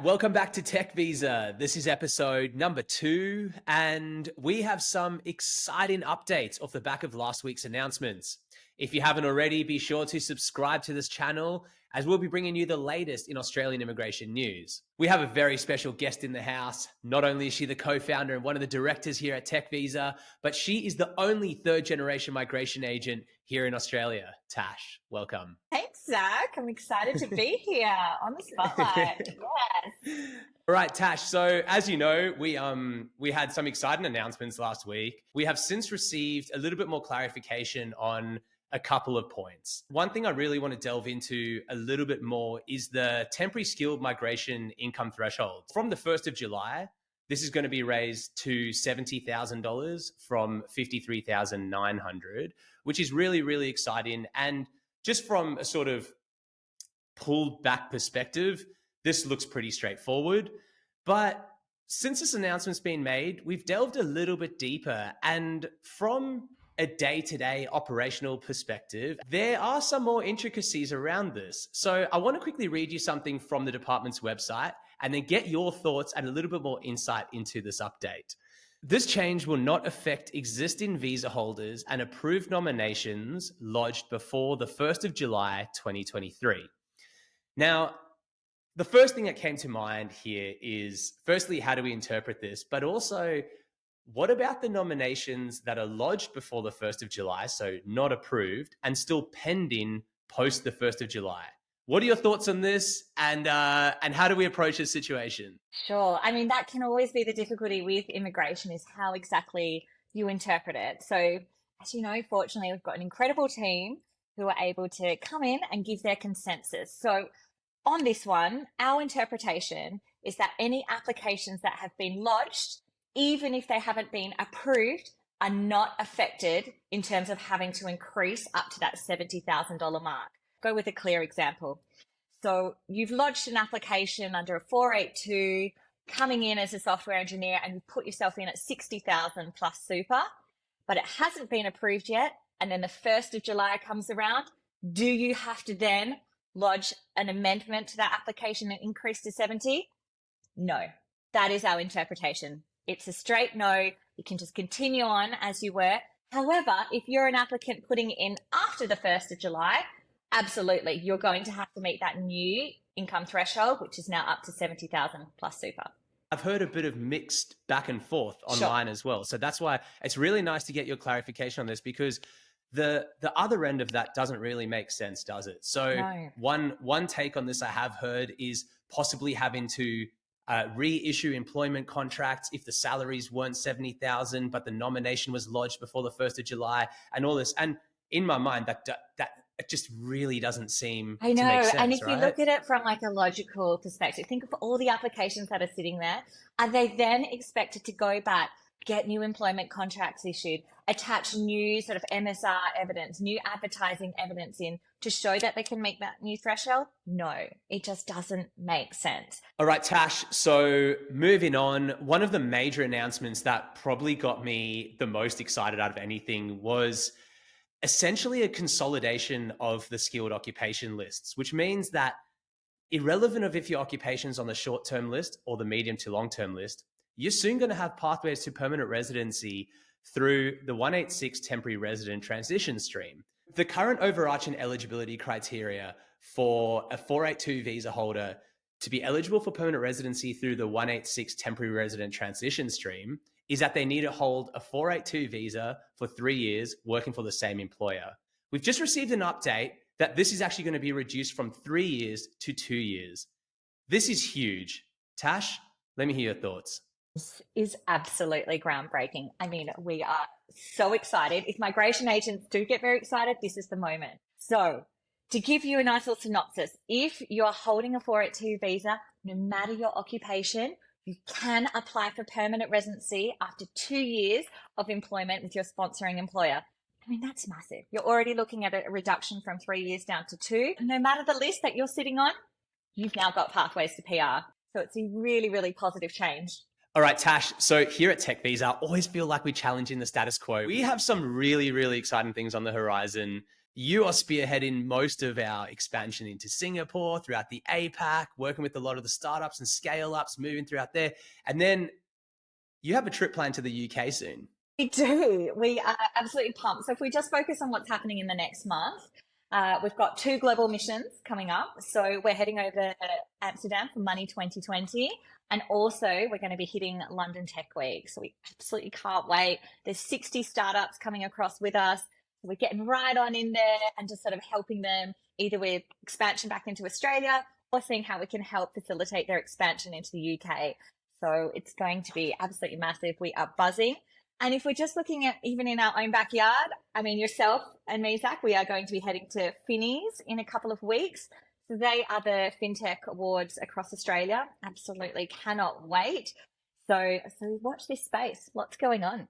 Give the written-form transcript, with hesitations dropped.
Welcome back to Tech Visa. This is episode number 2, and we have some exciting updates off the back of last week's announcements. If you haven't already, be sure to subscribe to this channel as we'll be bringing you the latest in Australian immigration news. We have a very special guest in the house. Not only is she the co-founder and one of the directors here at Tech Visa, but she is the only third-generation migration agent here in Australia. Tash, welcome. Thanks, Zach. I'm excited to be here on the spotlight. Yes. All right, Tash. So as you know, we had some exciting announcements last week. We have since received a little bit more clarification on a couple of points. One thing I really want to delve into a little bit more is the temporary skilled migration income threshold. From the 1st of July, this is going to be raised to $70,000 from $53,900, which is really, really exciting. And just from a sort of pulled back perspective, this looks pretty straightforward. But since this announcement's been made, we've delved a little bit deeper. And from a day-to-day operational perspective, there are some more intricacies around this. So I want to quickly read you something from the department's website and then get your thoughts and a little bit more insight into this update. This change will not affect existing visa holders and approved nominations lodged before the 1st of July 2023. Now, the first thing that came to mind here is, firstly, how do we interpret this? But also, what about the nominations that are lodged before the 1st of July, so not approved, and still pending post the 1st of July? What are your thoughts on this, and how do we approach this situation? Sure. I mean, that can always be the difficulty with immigration, is how exactly you interpret it. So, as you know, fortunately, we've got an incredible team who are able to come in and give their consensus. So on this one, our interpretation is that any applications that have been lodged, even if they haven't been approved, are not affected in terms of having to increase up to that $70,000 mark. Go with a clear example. So you've lodged an application under a 482, coming in as a software engineer, and you put yourself in at 60,000 plus super, but it hasn't been approved yet. And then the 1st of July comes around. Do you have to then lodge an amendment to that application and increase to 70? No, that is our interpretation. It's a straight no. You can just continue on as you were. However, if you're an applicant putting it in after the 1st of July, absolutely, you're going to have to meet that new income threshold, which is now up to 70,000 plus super. I've heard a bit of mixed back and forth online as well. So that's why it's really nice to get your clarification on this, because the other end of that doesn't really make sense, does it? So No. one take on this I have heard is possibly having to reissue employment contracts if the salaries weren't 70,000, but the nomination was lodged before the 1st of July and all this. And in my mind, that it just really doesn't seem I know. to make sense, And if right? you look at it from like a logical perspective, think of all the applications that are sitting there. Are they then expected to go back, get new employment contracts issued, attach new sort of MSR evidence, new advertising evidence in to show that they can make that new threshold? No, it just doesn't make sense. All right, Tash. So moving on, one of the major announcements that probably got me the most excited out of anything was essentially a consolidation of the skilled occupation lists, which means that irrelevant of if your occupation's on the short-term list or the medium to long-term list, you're soon going to have pathways to permanent residency through the 186 temporary resident transition stream. The current overarching eligibility criteria for a 482 visa holder to be eligible for permanent residency through the 186 temporary resident transition stream is that they need to hold a 482 visa for 3 years working for the same employer. We've just received an update that this is actually going to be reduced from 3 years to 2 years. This is huge. Tash, let me hear your thoughts. This is absolutely groundbreaking. I mean, we are so excited. If migration agents do get very excited, this is the moment. So to give you a nice little synopsis, if you're holding a 482 visa, no matter your occupation, you can apply for permanent residency after 2 years of employment with your sponsoring employer. I mean, that's massive. You're already looking at a reduction from 3 years down to 2. No matter the list that you're sitting on, you've now got pathways to PR. So it's a really, really positive change. All right, Tash. So here at Tech Visa, I always feel like we challenge in the status quo. We have some really, really exciting things on the horizon You are spearheading most of our expansion into Singapore, throughout the APAC, working with a lot of the startups and scale ups, moving throughout there. And then you have a trip planned to the UK soon. We do. We are absolutely pumped. So if we just focus on what's happening in the next month, we've got two global missions coming up. So we're heading over to Amsterdam for Money 2020. And also we're going to be hitting London Tech Week. So we absolutely can't wait. There's 60 startups coming across with us. So we're getting right on in there and just sort of helping them either with expansion back into Australia or seeing how we can help facilitate their expansion into the UK. So it's going to be absolutely massive. We are buzzing. And if we're just looking at even in our own backyard, I mean, yourself and me, Zach, we are going to be heading to Finnies in a couple of weeks. So they are the FinTech Awards across Australia. Absolutely cannot wait. So watch this space. Lots going on.